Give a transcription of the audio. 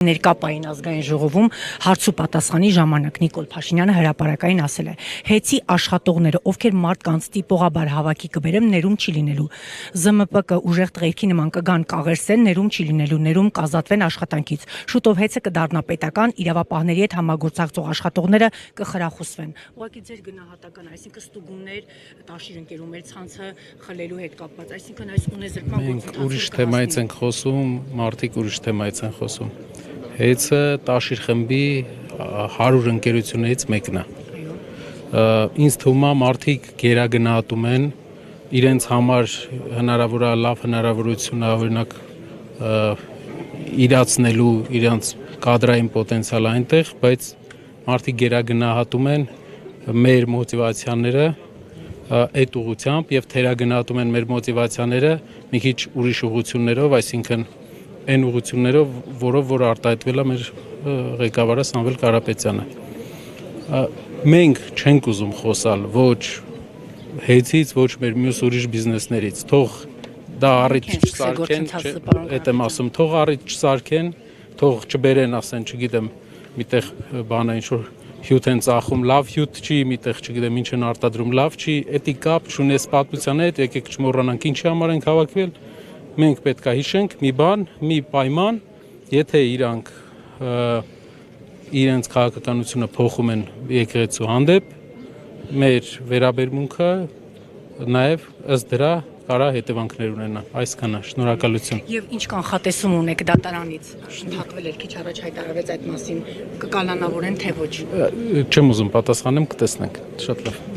Ներկապային ազգային ժողովում հարցու պատասխանի ժամանակ Նիկոլ Փաշինյանը հրապարակային ասել է. «Հեցի աշխատողները, ովքեր մարդկանց տիպողաբար հավաքի կբերեմ, ներում չի լինելու։ ԶՄՊԿ ուժեղ տղերքի նման կգան կաղերսեն, ներում չի լինելու, ներում կազատվեն աշխատանքից։ Շուտով հեծը կդառնա պետական, իրավապահների հետ համագործակցող աշխատողները կխրախուսվեն»։ Ուղղակի ձեր գնահատական, այսինքն ստուգումներ, տաշիր ընկերում էր ցանցը խլելու հետ կապված, այսինքն այս ունեզրկման Մենք ուրիշ թեմայից ենք խոսում, մարդիկ ուրիշ թեմայից են խոսում։ Հեծը տաշիր խմբի 100 ընկերություններից մեկն է։ Ինձ թվում է մարդիկ գերագնահատում են իրենց համար հնարավոր է լավ հնարավորություն օրինակ իրացնելու իրենց կադրային պոտենցիալ այնտեղ, բայց մարդիկ գերագնահատում են մեր մոտիվացիաները այդ ուղղությամբ եւ թերագնահատում են մեր մոտիվացիաները մի քիչ ուրիշ ուղղություններով, այսինքն այն ուղղություններով, որով որ արտահայտվել է մեր ղեկավարը Սամվել Կարապետյանը։ Մենք չենք ուզում խոսալ ոչ հեծից, ոչ մեր մյուս ուրիշ բիզնեսներից։ Թող դա առիթ չսարքեն, այդ եմ ասում, թող առիթ չսարքեն, թող չբերեն, ասեն, չգիտեմ, միտեղ բանը ինչ որ հյութ են ծախում, լավ հյութ չի, միտեղ չգիտեմ ինչ են արտադրում, լավ չի, էդի կապ չունի պատմության հետ, եկեք չմոռանանք ինչի համար ենք հավաքվել։ Մենք պետք է հիշենք մի բան, մի պայման, եթե իրանք իրենց քաղաքականությունը փոխում են եկեղեցու հանդեպ, մեր վերաբերմունքը նաև ըստ դրա կարա հետևանքներ ունենա, այսքանը, շնորհակալություն։ Եվ ինչ կանխատեսում ունեք դատարանից, ընդհատվել էր քիչ առաջ հայտարարվեց այդ մասին, կկալանավորեն թե ոչ։ Չեմ ուզում պատասխանեմ, կտեսնենք, շատ լավ։